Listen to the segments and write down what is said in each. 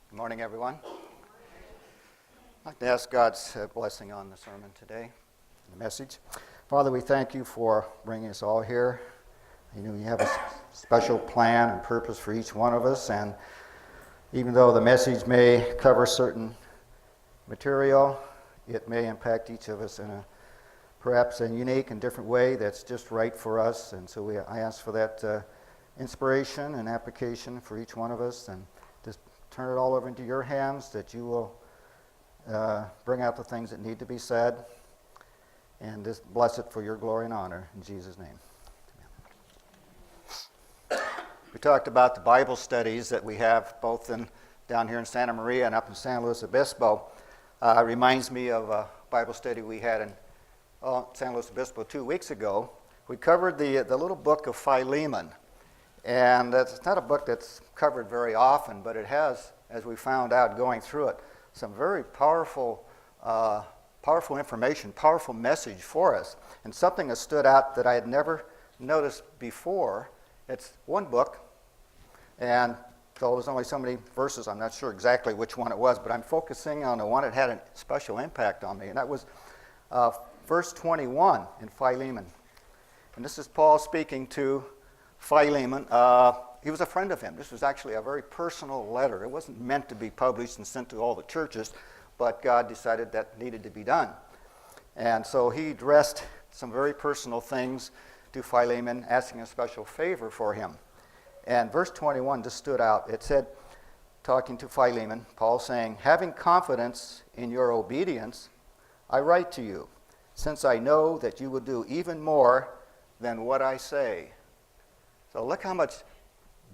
Good morning, everyone. I'd like to ask God's blessing on the sermon today, the message. Father, we thank you for bringing us all here. You know, you have a special plan and purpose for each one of us, and even though the message may cover certain material, it may impact each of us in perhaps a unique and different way that's just right for us. And so I ask for that inspiration and application for each one of us, and just turn it all over into your hands, that you will bring out the things that need to be said, and just bless it for your glory and honor. In Jesus' name. Amen. We talked about the Bible studies that we have both down here in Santa Maria and up in San Luis Obispo. Reminds me of a Bible study we had in San Luis Obispo 2 weeks ago. We covered the little book of Philemon. And it's not a book that's covered very often, but it has, as we found out going through it, some very powerful information, powerful message for us. And something that stood out that I had never noticed before. It's one book, and though there's only so many verses, I'm not sure exactly which one it was, but I'm focusing on the one that had a special impact on me, and that was verse 21 in Philemon. And this is Paul speaking to Philemon. He was a friend of him. This was actually a very personal letter. It wasn't meant to be published and sent to all the churches, but God decided that needed to be done. And so he addressed some very personal things to Philemon, asking a special favor for him. And verse 21 just stood out. It said, talking to Philemon, Paul saying, "Having confidence in your obedience, I write to you, since I know that you will do even more than what I say." So look how much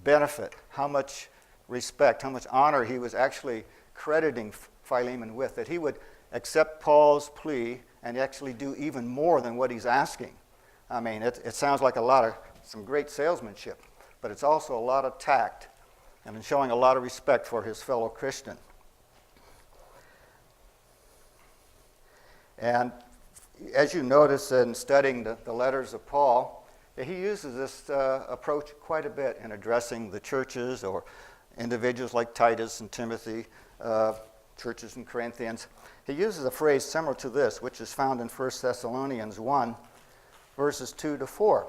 benefit, how much respect, how much honor he was actually crediting Philemon with, that he would accept Paul's plea and actually do even more than what he's asking. I mean, it sounds like some great salesmanship, but it's also a lot of tact and showing a lot of respect for his fellow Christian. And as you notice in studying the letters of Paul, he uses this approach quite a bit in addressing the churches or individuals like Titus and Timothy, churches in Corinthians. He uses a phrase similar to this, which is found in 1 Thessalonians 1, verses 2 to 4.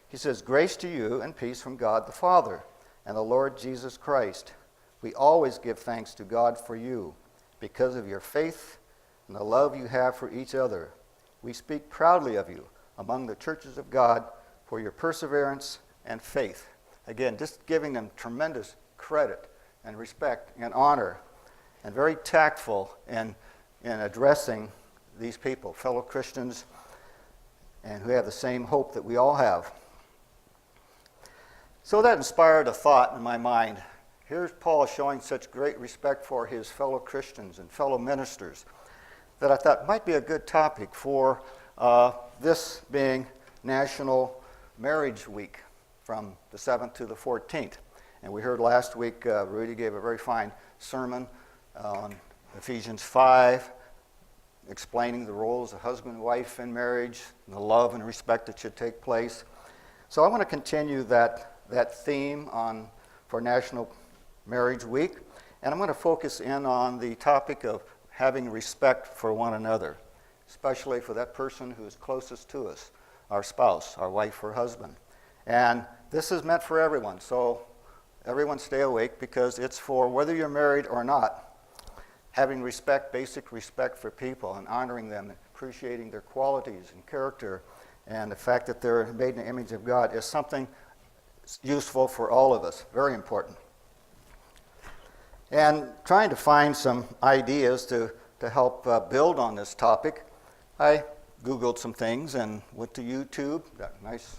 He says, "Grace to you and peace from God the Father and the Lord Jesus Christ. We always give thanks to God for you, because of your faith and the love you have for each other. We speak proudly of you among the churches of God for your perseverance and faith." Again, just giving them tremendous credit and respect and honor, and very tactful in addressing these people, fellow Christians, and who have the same hope that we all have. So that inspired a thought in my mind. Here's Paul showing such great respect for his fellow Christians and fellow ministers, that I thought might be a good topic for this being National Marriage Week from the 7th to the 14th. And we heard last week Rudy gave a very fine sermon on Ephesians 5, explaining the roles of husband and wife in marriage, and the love and respect that should take place. So I want to continue that theme for National Marriage Week, and I'm going to focus in on the topic of having respect for one another, especially for that person who is closest to us, our spouse, our wife or husband. And this is meant for everyone, so everyone stay awake, because it's for whether you're married or not. Having respect, basic respect for people, and honoring them, and appreciating their qualities and character, and the fact that they're made in the image of God is something useful for all of us, very important. And trying to find some ideas to help build on this topic, I Googled some things and went to YouTube, got a nice,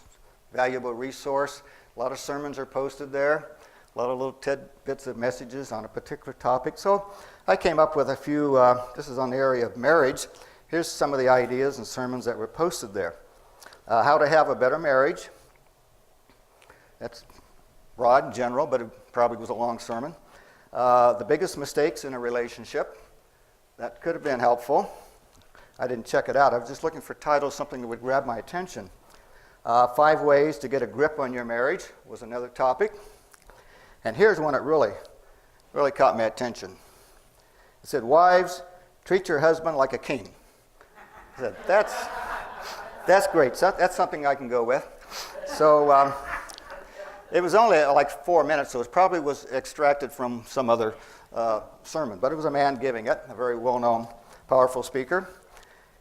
valuable resource. A lot of sermons are posted there, a lot of little tidbits of messages on a particular topic. So I came up with a few, this is on the area of marriage. Here's some of the ideas and sermons that were posted there. How to have a better marriage. That's broad and general, but it probably was a long sermon. The biggest mistakes in a relationship. That could have been helpful. I didn't check it out. I was just looking for titles, something that would grab my attention. 5 ways to get a grip on your marriage was another topic. And here's one that really really caught my attention. It said, "Wives, treat your husband like a king." I said, that's great. So that's something I can go with. So it was only like 4 minutes, so it probably was extracted from some other sermon. But it was a man giving it, a very well-known, powerful speaker.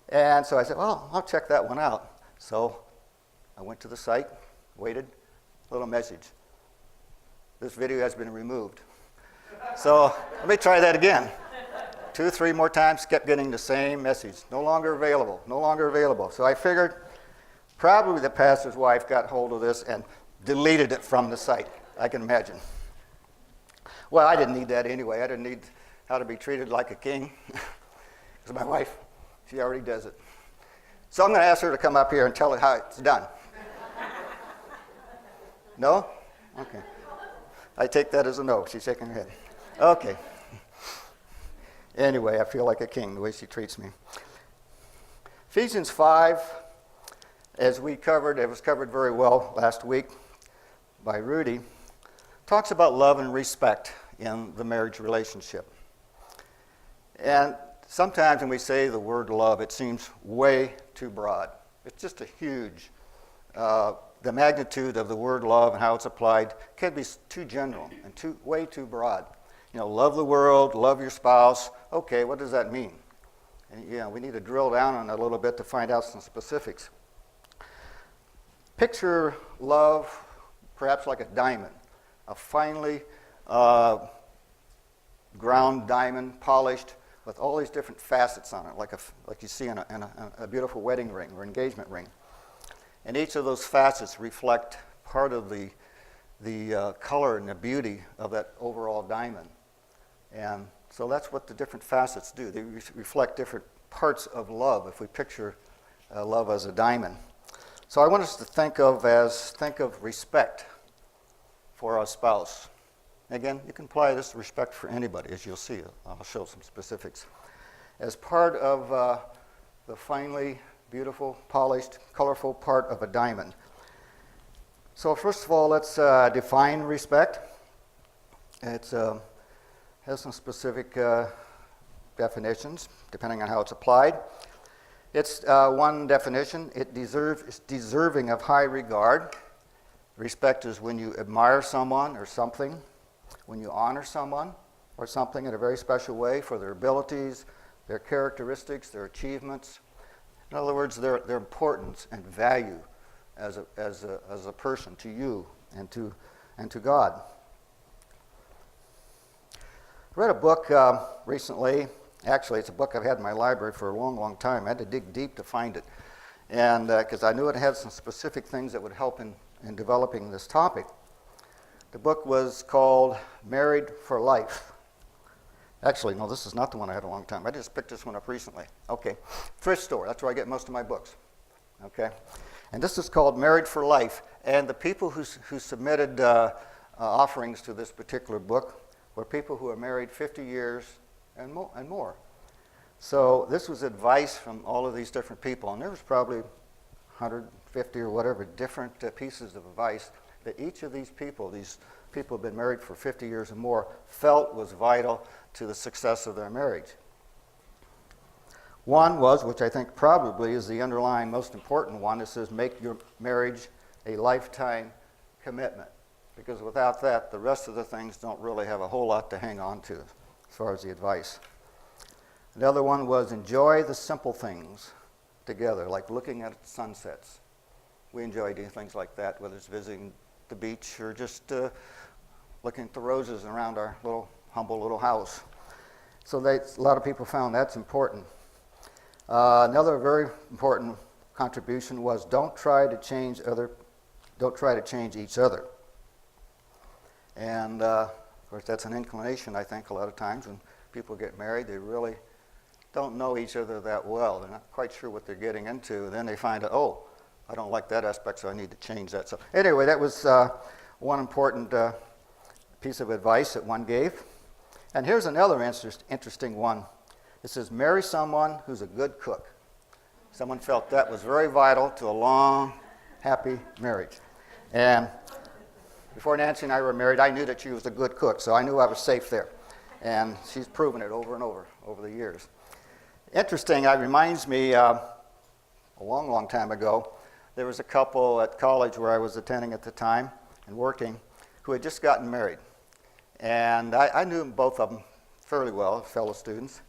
And so I said, well, I'll check that one out. So I went to the site, waited, little message. This video has been removed. So let me try that again. 2, 3 more times, kept getting the same message. No longer available, no longer available. So I figured probably the pastor's wife got hold of this and deleted it from the site, I can imagine. Well, I didn't need that anyway. I didn't need how to be treated like a king. Because my wife, she already does it. So I'm going to ask her to come up here and tell her how it's done. No? Okay. I take that as a no. She's shaking her head. Okay. Anyway, I feel like a king the way she treats me. Ephesians 5, as we covered, it was covered very well last week by Rudy, talks about love and respect in the marriage relationship. And sometimes when we say the word love, it seems way too broad. It's just a huge, the magnitude of the word love and how it's applied can be too general and way too broad. You know, love the world, love your spouse. Okay, what does that mean? And we need to drill down on it a little bit to find out some specifics. Picture love perhaps like a diamond, a finely ground diamond, polished, with all these different facets on it, like you see in a beautiful wedding ring or engagement ring. And each of those facets reflect part of the color and the beauty of that overall diamond. And so that's what the different facets do. They reflect different parts of love if we picture love as a diamond. So I want us to think of respect for our spouse. Again, you can apply this respect for anybody, as you'll see. I'll show some specifics. As part of the finely beautiful, polished, colorful part of a diamond. So first of all, let's define respect. It has some specific definitions, depending on how it's applied. It's one definition. It's deserving of high regard. Respect is when you admire someone or something, when you honor someone or something in a very special way for their abilities, their characteristics, their achievements. In other words, their importance and value as a person to you and to God. I read a book recently. Actually, it's a book I've had in my library for a long, long time. I had to dig deep to find it, and because I knew it had some specific things that would help in developing this topic. The book was called Married for Life. Actually, no, this is not the one I had a long time. I just picked this one up recently. Okay, thrift store. That's where I get most of my books. Okay, and this is called Married for Life. And the people who submitted offerings to this particular book were people who are married 50 years and more. So this was advice from all of these different people, and there was probably 150 or whatever different pieces of advice that each of these people who have been married for 50 years and more, felt was vital to the success of their marriage. One was, which I think probably is the underlying most important one, it says make your marriage a lifetime commitment. Because without that, the rest of the things don't really have a whole lot to hang on to as far as the advice. The other one was enjoy the simple things together, like looking at sunsets. We enjoy doing things like that, whether it's visiting the beach or just looking at the roses around our humble little house. So a lot of people found that's important. Another very important contribution was don't try to change each other. And of course, that's an inclination, I think, a lot of times when people get married, they really don't know each other that well. They're not quite sure what they're getting into. And then they find out, oh, I don't like that aspect, so I need to change that. So anyway, that was one important piece of advice that one gave. And here's another interesting one. It says, marry someone who's a good cook. Someone felt that was very vital to a long, happy marriage. And before Nancy and I were married, I knew that she was a good cook, so I knew I was safe there. And she's proven it over and over the years. Interesting, it reminds me, a long, long time ago, there was a couple at college where I was attending at the time and working who had just gotten married. And I knew both of them fairly well, fellow students.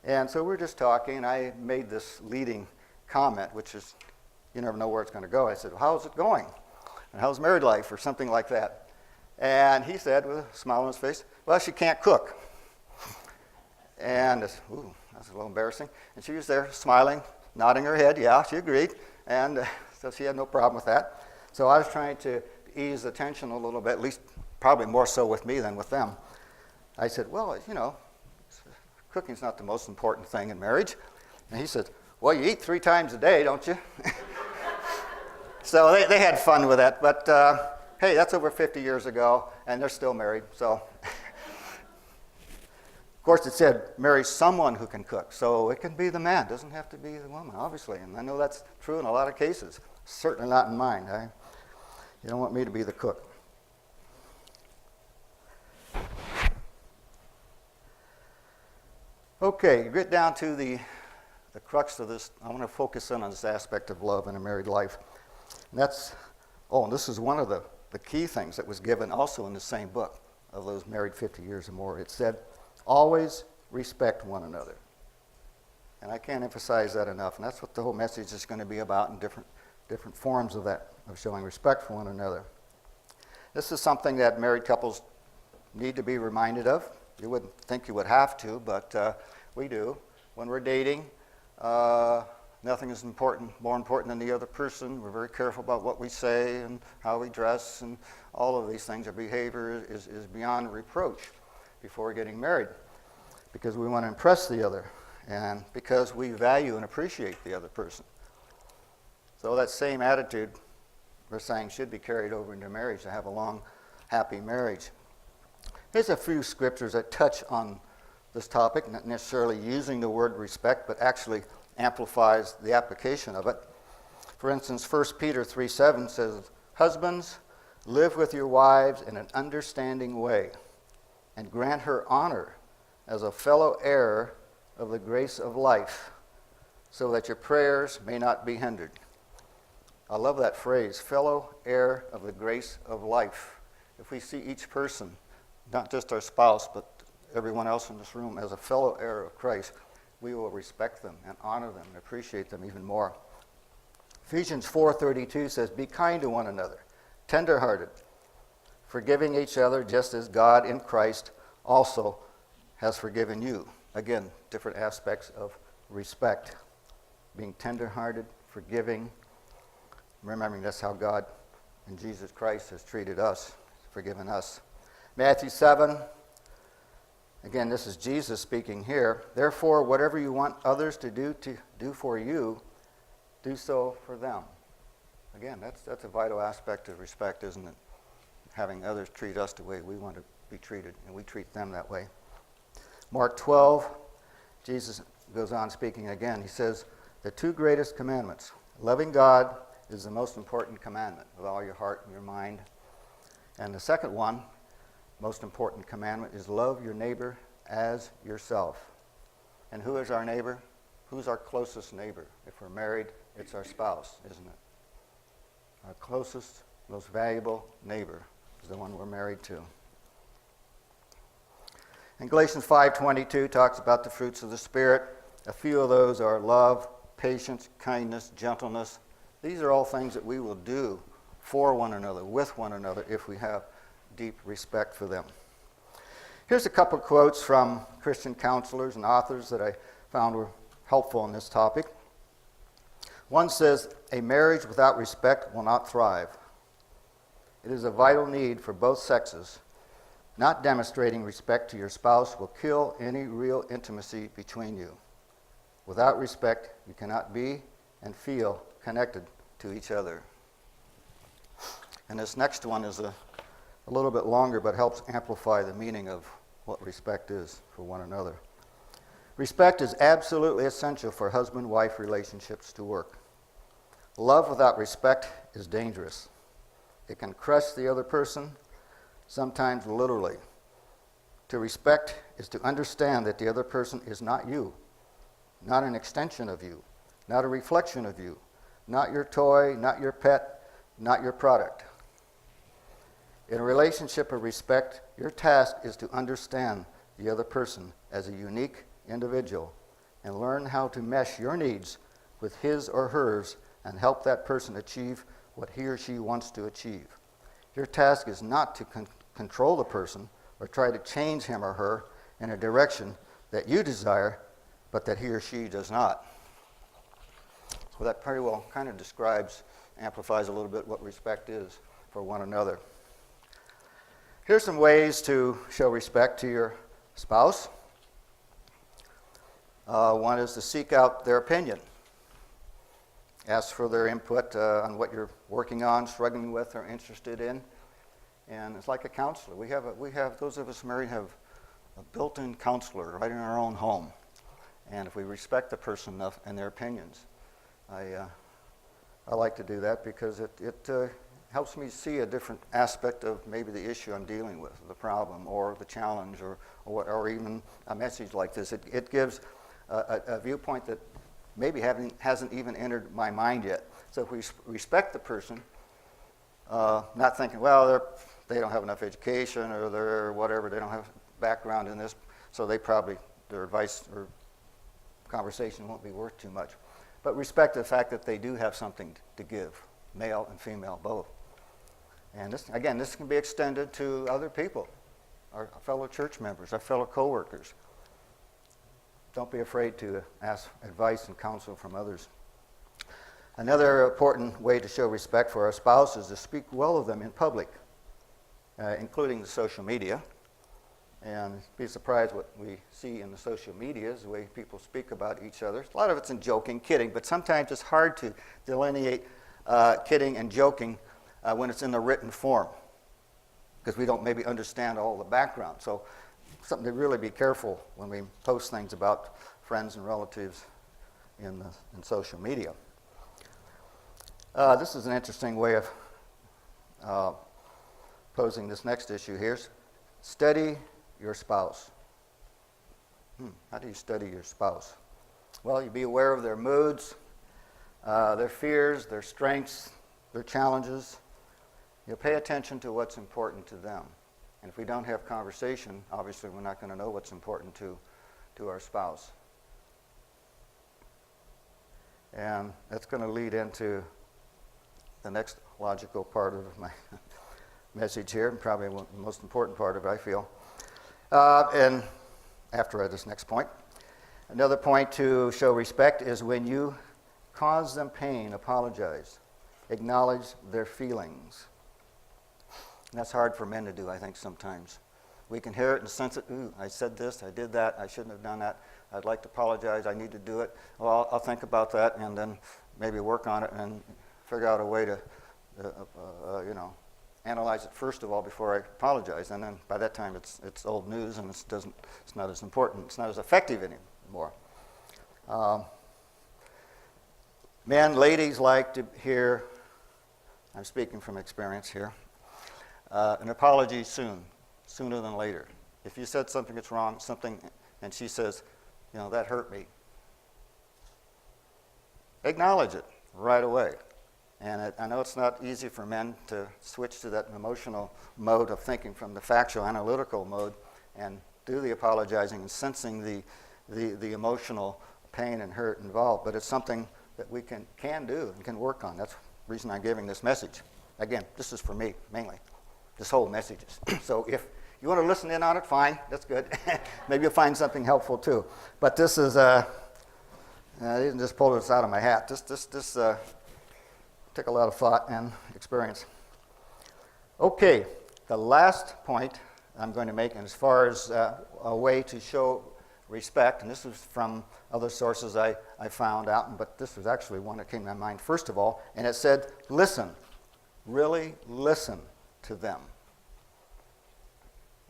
And so we were just talking, and I made this leading comment, which is, you never know where it's going to go. I said, well, how's it going? And how's married life, or something like that? And he said, with a smile on his face, well, she can't cook. And I said, ooh, that's a little embarrassing. And she was there smiling, nodding her head. Yeah, she agreed. And so she had no problem with that. So I was trying to ease the tension a little bit, at least probably more so with me than with them. I said, well, you know, cooking's not the most important thing in marriage. And he said, well, you eat 3 times a day, don't you? So they had fun with that. But hey, that's over 50 years ago, and they're still married. So, of course, it said marry someone who can cook. So it can be the man. It doesn't have to be the woman, obviously. And I know that's true in a lot of cases. Certainly not in mine. You don't want me to be the cook. Okay, get down to the crux of this. I want to focus in on this aspect of love in a married life. And that's, and this is one of the key things that was given also in the same book of those married 50 years or more. It said, always respect one another. And I can't emphasize that enough. And that's what the whole message is going to be about in different forms of that, of showing respect for one another. This is something that married couples need to be reminded of. You wouldn't think you would have to, but we do. When we're dating, nothing is more important than the other person. We're very careful about what we say and how we dress and all of these things. Our behavior is beyond reproach before getting married, because we want to impress the other and because we value and appreciate the other person. So that same attitude, we're saying, should be carried over into marriage to have a long, happy marriage. Here's a few scriptures that touch on this topic, not necessarily using the word respect, but actually amplifies the application of it. For instance, 1 Peter 3:7 says, husbands, live with your wives in an understanding way, and grant her honor as a fellow heir of the grace of life, so that your prayers may not be hindered. I love that phrase, fellow heir of the grace of life. If we see each person, not just our spouse, but everyone else in this room, as a fellow heir of Christ, we will respect them and honor them and appreciate them even more. Ephesians 4:32 says, be kind to one another, tender-hearted, forgiving each other just as God in Christ also has forgiven you. Again, different aspects of respect. Being tender-hearted, forgiving, remembering that's how God in Jesus Christ has treated us, forgiven us. Matthew 7, again, this is Jesus speaking here. Therefore, whatever you want others to do for you, do so for them. Again, that's a vital aspect of respect, isn't it? Having others treat us the way we want to be treated, and we treat them that way. Mark 12, Jesus goes on speaking again. He says, the 2 greatest commandments, loving God is the most important commandment with all your heart and your mind. And the second one, most important commandment, is love your neighbor as yourself. And who is our neighbor? Who's our closest neighbor? If we're married, it's our spouse, isn't it? Our closest, most valuable neighbor is the one we're married to. And Galatians 5:22 talks about the fruits of the Spirit. A few of those are love, patience, kindness, gentleness. These are all things that we will do for one another, with one another, if we have deep respect for them. Here's a couple of quotes from Christian counselors and authors that I found were helpful on this topic. One says, a marriage without respect will not thrive. It is a vital need for both sexes. Not demonstrating respect to your spouse will kill any real intimacy between you. Without respect, you cannot be and feel connected to each other. And this next one is a little bit longer, but helps amplify the meaning of what respect is for one another. Respect is absolutely essential for husband-wife relationships to work. Love without respect is dangerous. It can crush the other person, sometimes literally, To respect is to understand that the other person is not you, not an extension of you, not a reflection of you, not your toy, not your pet, not your product. In a relationship of respect, your task is to understand the other person as a unique individual and learn how to mesh your needs with his or hers and help that person achieve what he or she wants to achieve. Your task is not to control the person or try to change him or her in a direction that you desire, but that he or she does not. So that pretty well kind of amplifies a little bit what respect is for one another. Here's some ways to show respect to your spouse. One is to seek out their opinion. Ask for their input on what you're working on, struggling with, or interested in. And it's like a counselor. We have those of us married have a built-in counselor right in our own home. And if we respect the person enough and their opinions, I like to do that because it helps me see a different aspect of maybe the issue I'm dealing with, the problem, or the challenge, or even a message like this. It gives a viewpoint that maybe hasn't even entered my mind yet. So if we respect the person, not thinking, well, they don't have enough education, or they're whatever, they don't have background in this, so their advice or conversation won't be worth too much. But respect the fact that they do have something to give, male and female both. And this can be extended to other people, our fellow church members, our fellow co-workers. Don't be afraid to ask advice and counsel from others. Another important way to show respect for our spouse is to speak well of them in public, including the social media. And be surprised what we see in the social media is the way people speak about each other. A lot of it's in joking, kidding, but sometimes it's hard to delineate kidding and joking when it's in the written form, because we don't maybe understand all the background. So something to really be careful when we post things about friends and relatives in social media. This is an interesting way of posing this next issue here. Study your spouse. How do you study your spouse? Well, you be aware of their moods, their fears, their strengths, their challenges. You pay attention to what's important to them. And if we don't have conversation, obviously we're not going to know what's important to our spouse. And that's going to lead into the next logical part of my message here, and probably the most important part of it, I feel. And after this next point, another point to show respect is when you cause them pain, apologize. Acknowledge their feelings. And that's hard for men to do, I think, sometimes. We can hear it and sense it. Ooh, I said this, I did that, I shouldn't have done that. I'd like to apologize, I need to do it. Well, I'll think about that and then maybe work on it and figure out a way to, analyze it first of all before I apologize. And then by that time, it's old news and it's not as important, it's not as effective anymore. Men, ladies like to hear, I'm speaking from experience here, an apology sooner than later. If you said something that's wrong, and she says, that hurt me, acknowledge it right away. And I know it's not easy for men to switch to that emotional mode of thinking from the factual, analytical mode and do the apologizing and sensing the emotional pain and hurt involved. But it's something that we can do and can work on. That's the reason I'm giving this message. Again, this is for me, mainly. This whole message is. So if you want to listen in on it, fine. That's good. Maybe you'll find something helpful too. But this is, I didn't just pull this out of my hat. This took a lot of thought and experience. Okay, the last point I'm going to make, and as far as a way to show respect, and this is from other sources I found out, but this was actually one that came to my mind first of all, and it said, listen, really listen to them.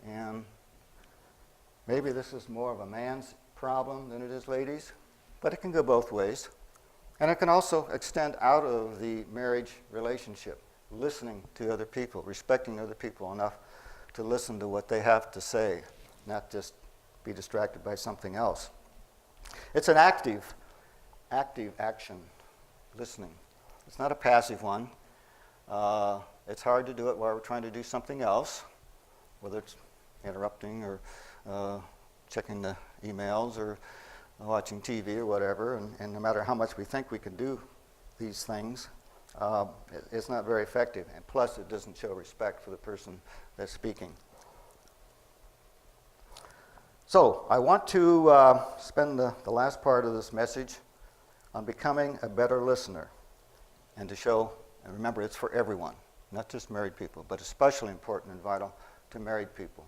And maybe this is more of a man's problem than it is ladies, but it can go both ways. And it can also extend out of the marriage relationship, listening to other people, respecting other people enough to listen to what they have to say, not just be distracted by something else. It's an active action, listening. It's not a passive one. It's hard to do it while we're trying to do something else, whether it's interrupting or checking the emails or watching TV or whatever. And no matter how much we think we can do these things, it's not very effective. And plus, it doesn't show respect for the person that's speaking. So I want to spend the last part of this message on becoming a better listener, and to show, and remember, it's for everyone, not just married people, but especially important and vital to married people,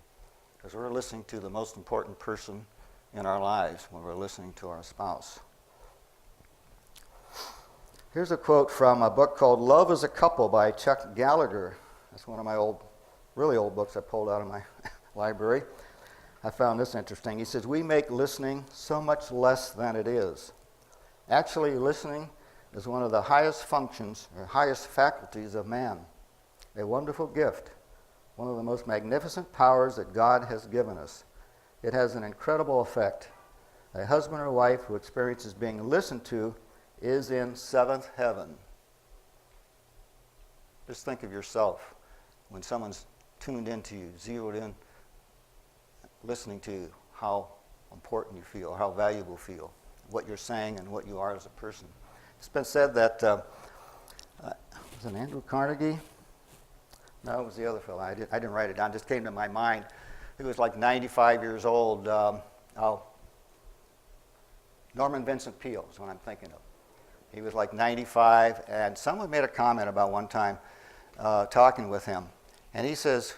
because we're listening to the most important person in our lives when we're listening to our spouse. Here's a quote from a book called Love as a Couple by Chuck Gallagher. That's one of my really old books I pulled out of my library. I found this interesting. He says, "We make listening so much less than it is. Actually, listening is one of the highest functions or highest faculties of man. A wonderful gift, one of the most magnificent powers that God has given us. It has an incredible effect. A husband or wife who experiences being listened to is in seventh heaven." Just think of yourself when someone's tuned into you, zeroed in, listening to you, how important you feel, how valuable you feel, what you're saying and what you are as a person. It's been said that, was it Andrew Carnegie? No, it was the other fellow. I didn't write it down. It just came to my mind. He was like 95 years old. Norman Vincent Peale is what I'm thinking of. He was like 95, and someone made a comment about one time talking with him. And he says,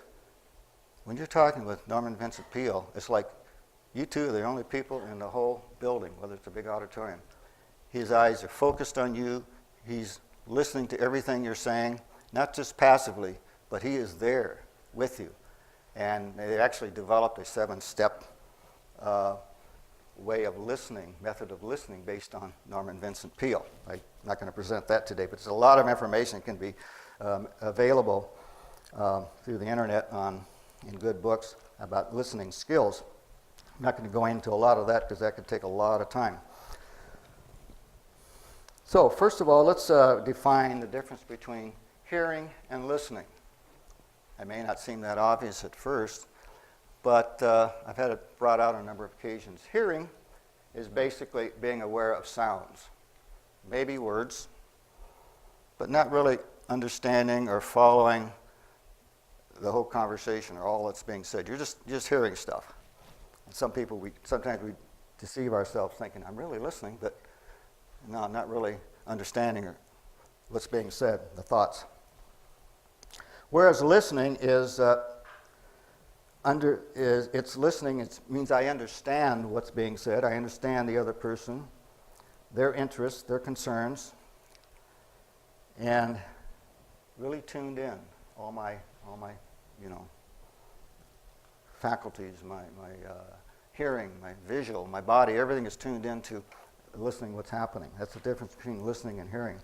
when you're talking with Norman Vincent Peale, it's like you two are the only people in the whole building, whether it's a big auditorium. His eyes are focused on you. He's listening to everything you're saying, not just passively, but he is there with you. And they actually developed a 7-step way of listening, method of listening based on Norman Vincent Peale. I'm not going to present that today, but there's a lot of information that can be available through the internet in good books about listening skills. I'm not going to go into a lot of that because that could take a lot of time. So first of all, let's define the difference between hearing and listening. It may not seem that obvious at first, but I've had it brought out on a number of occasions. Hearing is basically being aware of sounds, maybe words, but not really understanding or following the whole conversation or all that's being said. You're just hearing stuff. And sometimes we deceive ourselves thinking, I'm really listening, but no, I'm not really understanding what's being said, the thoughts. Whereas listening is listening. It means I understand what's being said. I understand the other person, their interests, their concerns, and really tuned in. All my faculties, my hearing, my visual, my body, everything is tuned into listening what's happening. That's the difference between listening and hearing.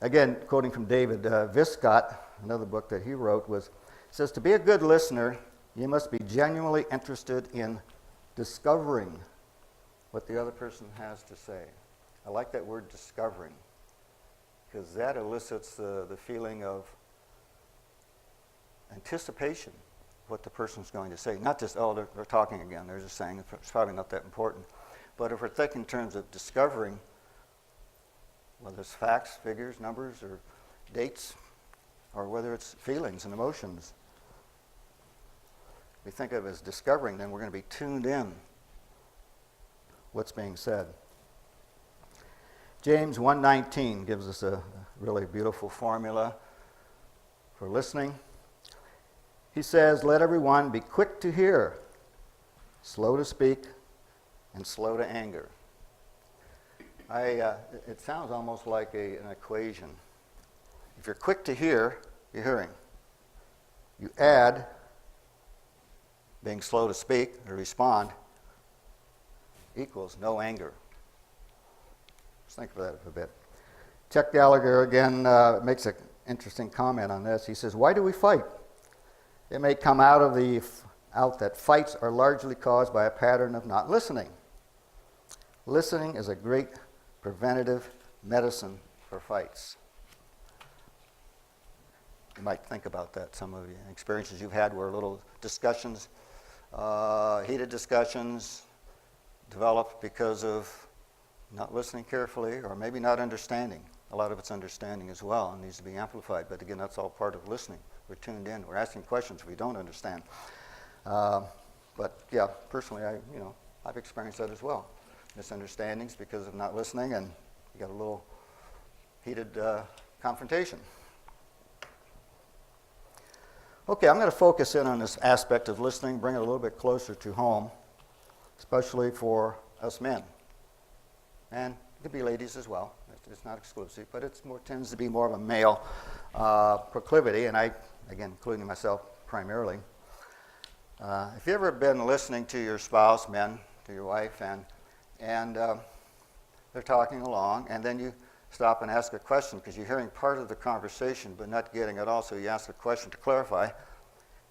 Again, quoting from David Viscott, another book that he wrote, says, to be a good listener, you must be genuinely interested in discovering what the other person has to say. I like that word, discovering, because that elicits the feeling of anticipation of what the person's going to say. Not just, oh, they're talking again, they're just saying it's probably not that important. But if we're thinking in terms of discovering, whether it's facts, figures, numbers, or dates, or whether it's feelings and emotions, we think of it as discovering, then we're going to be tuned in what's being said. James 1:19 gives us a really beautiful formula for listening. He says, let everyone be quick to hear, slow to speak, and slow to anger. It sounds almost like an equation. If you're quick to hear, you're hearing. You add being slow to speak or respond equals no anger. Let's think of that a bit. Chuck Gallagher again makes an interesting comment on this. He says, why do we fight? It may come out that fights are largely caused by a pattern of not listening. Listening is a great preventative medicine for fights. You might think about that, some of the experiences you've had where little discussions, heated discussions, developed because of not listening carefully or maybe not understanding. A lot of it's understanding as well and needs to be amplified. But again, that's all part of listening. We're tuned in. We're asking questions we don't understand. But yeah, personally, I've experienced that as well. Misunderstandings because of not listening, and you got a little heated confrontation. Okay, I'm going to focus in on this aspect of listening, bring it a little bit closer to home, especially for us men. And it could be ladies as well. It's not exclusive, but it tends to be more of a male proclivity, and I, again, including myself primarily. If you've ever been listening to your spouse, men, to your wife, and they're talking along, and then you stop and ask a question because you're hearing part of the conversation but not getting it all, so you ask a question to clarify,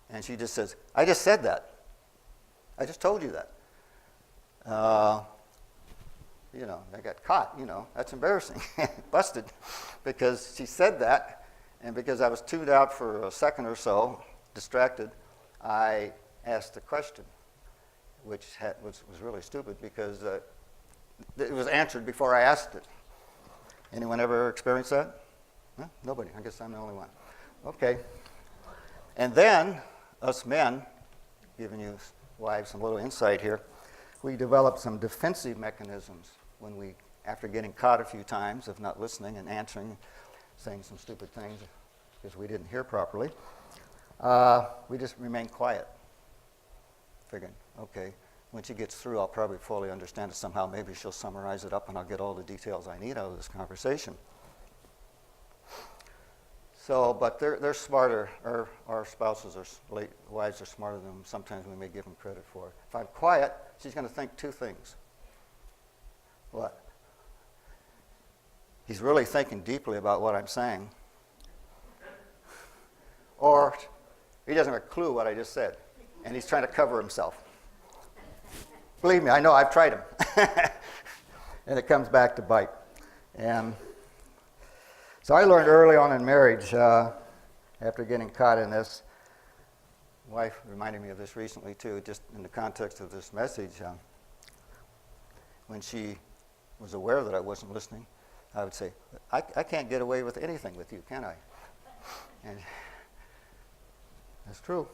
and she just says, I just said that. I just told you that. I got caught, that's embarrassing. Busted because she said that, and because I was tuned out for a second or so, distracted, I asked a question, which was really stupid because it was answered before I asked it. Anyone ever experienced that? Huh? Nobody. I guess I'm the only one. Okay. And then, us men, giving you wives some little insight here, we develop some defensive mechanisms when after getting caught a few times of not listening and answering, saying some stupid things because we didn't hear properly, we just remain quiet, figuring, okay, when she gets through, I'll probably fully understand it somehow. Maybe she'll summarize it up and I'll get all the details I need out of this conversation. So, but they're smarter. Our spouses wives are smarter than them. Sometimes we may give them credit for it. If I'm quiet, she's going to think two things. What? He's really thinking deeply about what I'm saying. Or he doesn't have a clue what I just said, and he's trying to cover himself. Believe me, I know, I've tried them. And it comes back to bite. And so I learned early on in marriage, after getting caught in this, my wife reminded me of this recently too, just in the context of this message. When she was aware that I wasn't listening, I would say, I can't get away with anything with you, can I? And that's true.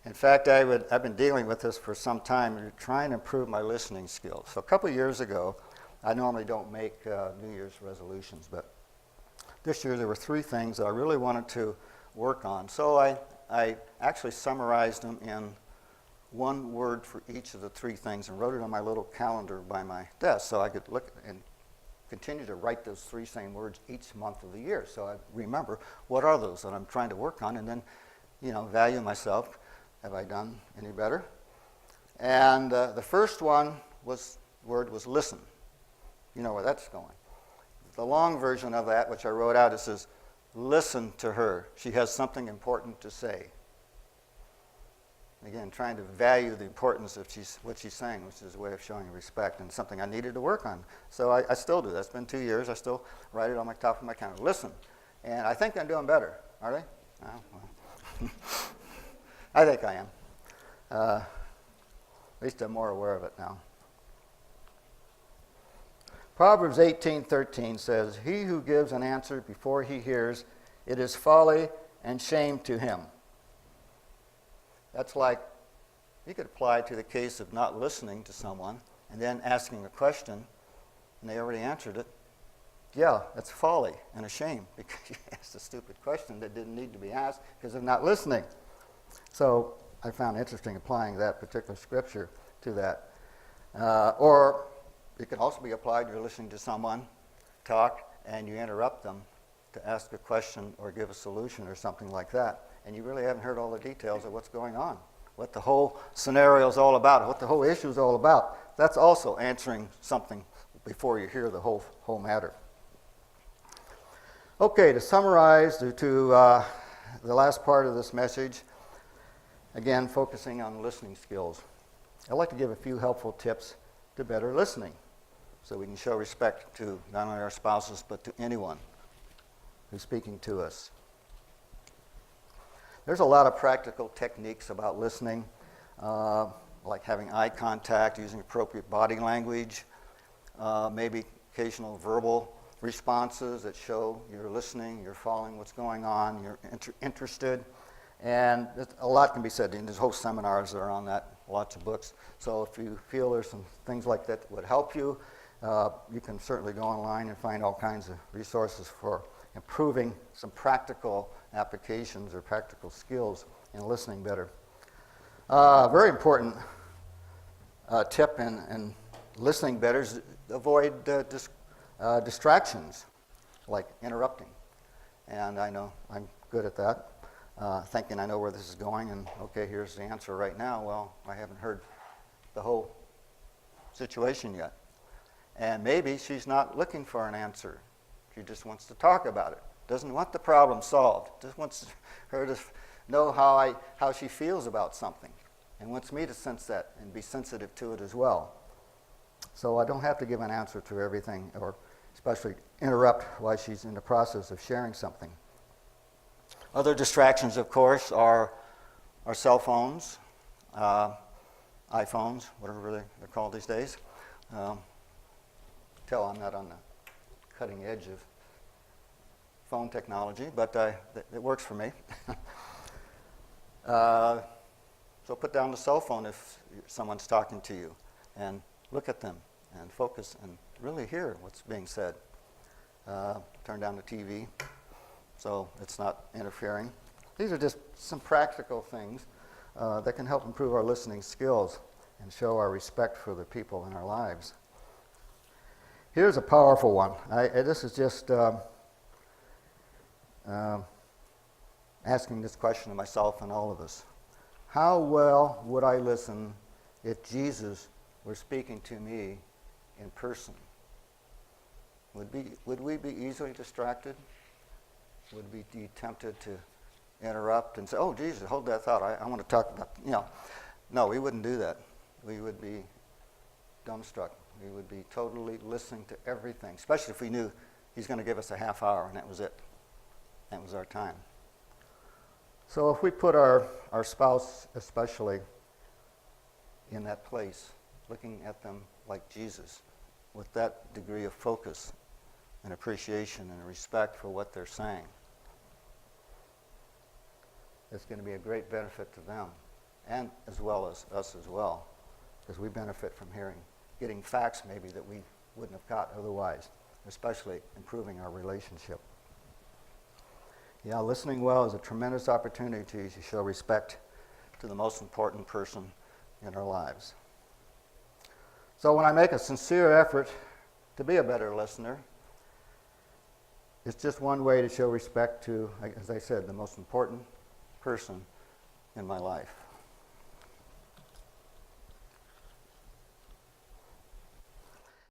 In fact, I've been dealing with this for some time and trying to improve my listening skills. So a couple of years ago, I normally don't make New Year's resolutions, but this year there were 3 things that I really wanted to work on. So I actually summarized them in one word for each of the 3 things and wrote it on my little calendar by my desk so I could look and continue to write those 3 same words each month of the year. So I remember what are those that I'm trying to work on and then, value myself. Have I done any better? And the first word was listen. You know where that's going. The long version of that, which I wrote out, it says, listen to her. She has something important to say. Again, trying to value the importance of what she's saying, which is a way of showing respect and something I needed to work on. So I still do. That's been 2 years. I still write it on my top of my calendar. Listen. And I think I'm doing better. Are they? Oh, well. I think I am. At least I'm more aware of it now. Proverbs 18:13 says, he who gives an answer before he hears, it is folly and shame to him. That's like, you could apply to the case of not listening to someone and then asking a question and they already answered it. Yeah, that's folly and a shame because you asked a stupid question that didn't need to be asked because of not listening. So I found interesting applying that particular scripture to that. Or it can also be applied, you're listening to someone talk and you interrupt them to ask a question or give a solution or something like that. And you really haven't heard all the details of what's going on, what the whole scenario is all about, what the whole issue is all about. That's also answering something before you hear the whole matter. Okay, to summarize to the last part of this message, again, focusing on listening skills. I'd like to give a few helpful tips to better listening so we can show respect to not only our spouses but to anyone who's speaking to us. There's a lot of practical techniques about listening, like having eye contact, using appropriate body language, maybe occasional verbal responses that show you're listening, you're following what's going on, you're interested. And a lot can be said. There's whole seminars that are on that, lots of books. So if you feel there's some things like that would help you, you can certainly go online and find all kinds of resources for improving some practical applications or practical skills in listening better. Very important tip in listening better is avoid distractions, like interrupting. And I know I'm good at that, thinking I know where this is going, and okay, here's the answer right now. Well, I haven't heard the whole situation yet. And maybe she's not looking for an answer. She just wants to talk about it. Doesn't want the problem solved. Just wants her to know how she feels about something, and wants me to sense that and be sensitive to it as well. So I don't have to give an answer to everything, or especially interrupt while she's in the process of sharing something. Other distractions, of course, are our cell phones, iPhones, whatever they're called these days. Tell I'm not on the cutting edge of phone technology, but it works for me. So put down the cell phone if someone's talking to you, and look at them and focus and really hear what's being said. Turn down the TV so it's not interfering. These are just some practical things that can help improve our listening skills and show our respect for the people in our lives. Here's a powerful one. This is just asking this question of myself and all of us. How well would I listen if Jesus were speaking to me in person? Would we be easily distracted? Would we be tempted to interrupt and say, oh, Jesus, hold that thought. I want to talk about, No, we wouldn't do that. We would be dumbstruck. We would be totally listening to everything, especially if we knew he's going to give us a half hour and that was it. That was our time. So if we put our spouse especially in that place, looking at them like Jesus, with that degree of focus and appreciation and respect for what they're saying, it's going to be a great benefit to them, and as well as us as well, because we benefit from getting facts maybe that we wouldn't have got otherwise, especially improving our relationship. Yeah, listening well is a tremendous opportunity to show respect to the most important person in our lives. So when I make a sincere effort to be a better listener, it's just one way to show respect to, as I said, the most important person in my life.